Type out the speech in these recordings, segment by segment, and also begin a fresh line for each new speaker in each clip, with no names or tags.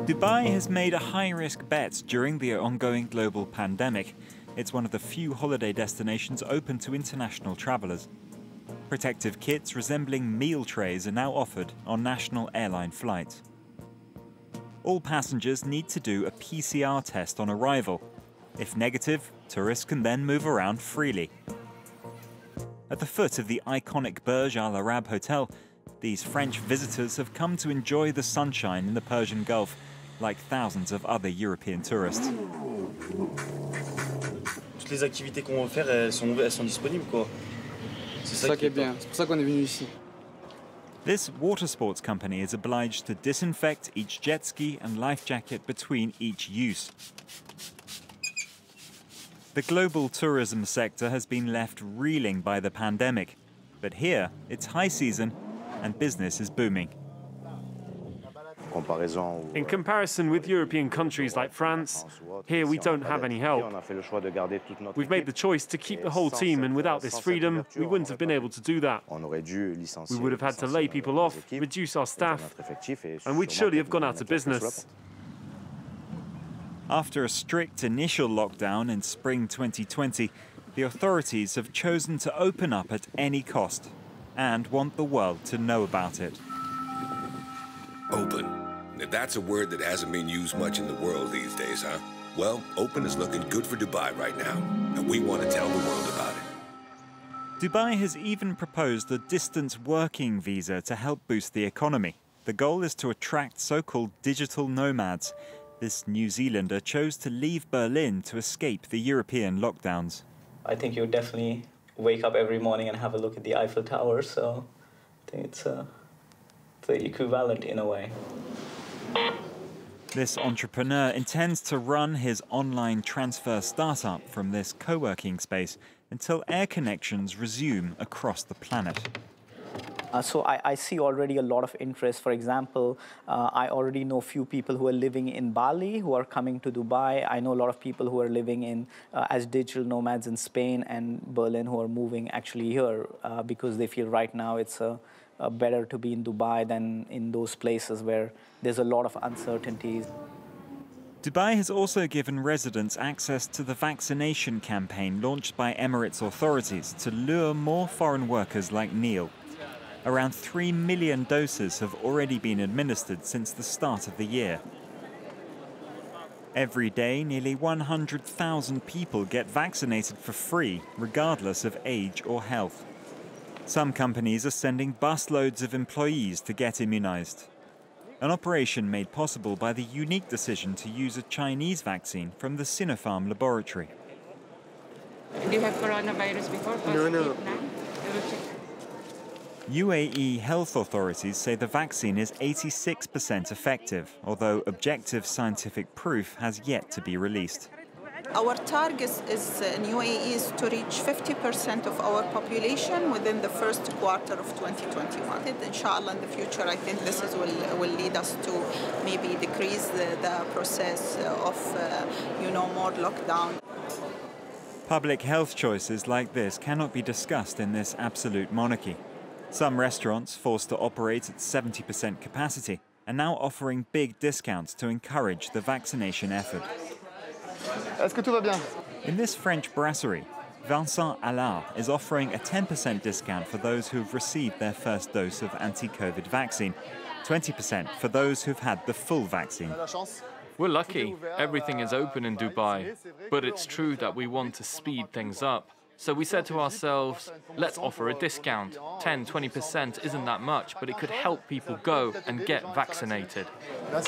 Dubai has made a high-risk bet during the ongoing global pandemic. It's one of the few holiday destinations open to international travellers. Protective kits resembling meal trays are now offered on national airline flights. All passengers need to do a PCR test on arrival. If negative, tourists can then move around freely. At the foot of the iconic Burj Al Arab Hotel, these French visitors have come to enjoy the sunshine in the Persian Gulf, like thousands of other European tourists.
Toutes les activités qu'on veut faire, elles sont disponibles, quoi. C'est ça qui est bien. C'est pour ça qu'on est venu ici.
This water sports company is obliged to disinfect each jet ski and life jacket between each use. The global tourism sector has been left reeling by the pandemic, but here it's high season and business is booming.
In comparison with European countries like France, here we don't have any help. We've made the choice to keep the whole team, and without this freedom, we wouldn't have been able to do that. We would have had to lay people off, reduce our staff, and we'd surely have gone out of business.
After a strict initial lockdown in spring 2020, the authorities have chosen to open up at any cost and want the world to know about it.
Open. Now that's a word that hasn't been used much in the world these days, huh? Well, open is looking good for Dubai right now, and we want to tell the world about it.
Dubai has even proposed a distance working visa to help boost the economy. The goal is to attract so-called digital nomads. This New Zealander chose to leave Berlin to escape the European lockdowns.
I think you definitely wake up every morning and have a look at the Eiffel Tower, so I think it's the equivalent in a way.
This entrepreneur intends to run his online transfer startup from this co-working space until air connections resume across the planet.
So I see already a lot of interest. For example, I already know a few people who are living in Bali who are coming to Dubai. I know a lot of people who are living in as digital nomads in Spain and Berlin who are moving actually here because they feel right now it's better to be in Dubai than in those places where there's a lot of uncertainties.
Dubai has also given residents access to the vaccination campaign launched by Emirates authorities to lure more foreign workers like Neil. Around 3 million doses have already been administered since the start of the year. Every day, nearly 100,000 people get vaccinated for free, regardless of age or health. Some companies are sending busloads of employees to get immunized. An operation made possible by the unique decision to use a Chinese vaccine from the Sinopharm laboratory.
Do you have coronavirus before?
No.
UAE health authorities say the vaccine is 86% effective, although objective scientific proof has yet to be released.
Our target is in UAE is to reach 50% of our population within the first quarter of 2021. Inshallah, in the future, I think this will lead us to maybe decrease the process of, more lockdown.
Public health choices like this cannot be discussed in this absolute monarchy. Some restaurants, forced to operate at 70% capacity, are now offering big discounts to encourage the vaccination effort.
Est-ce que tout va bien?
In this French brasserie, VINCENT is offering a 10% discount for those who've received their first dose of anti-COVID vaccine, 20% for those who've had the full vaccine.
We're lucky. Everything is open in Dubai. But it's true that we want to speed things up. So we said to ourselves, let's offer a discount. 10, 20% isn't that much, but it could help people go and get vaccinated.
I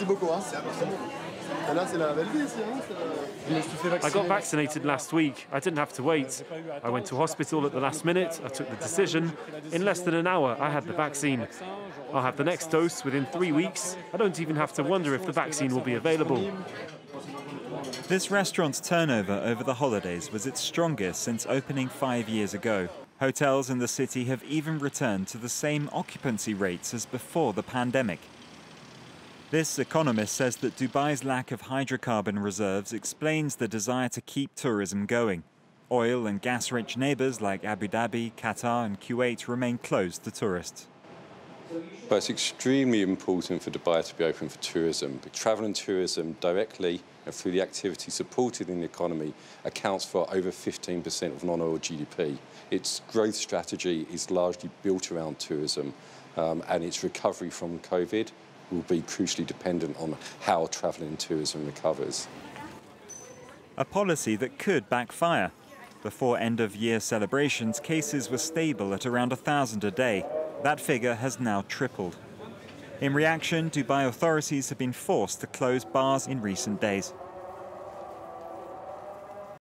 got vaccinated last week. I didn't have to wait. I went to hospital at the last minute. I took the decision. In less than an hour, I had the vaccine. I'll have the next dose within 3 weeks. I don't even have to wonder if the vaccine will be available.
This restaurant's turnover over the holidays was its strongest since opening 5 years ago. Hotels in the city have even returned to the same occupancy rates as before the pandemic. This economist says that Dubai's lack of hydrocarbon reserves explains the desire to keep tourism going. Oil and gas-rich neighbours like Abu Dhabi, Qatar and Kuwait remain closed to tourists.
But it's extremely important for Dubai to be open for tourism. Travel and tourism directly and through the activity supported in the economy accounts for over 15% of non-oil GDP. Its growth strategy is largely built around tourism, and its recovery from COVID will be crucially dependent on how travel and tourism recovers.
A policy that could backfire. Before end-of-year celebrations, cases were stable at around 1,000 a day. That figure has now tripled. In reaction, Dubai authorities have been forced to close bars in recent days.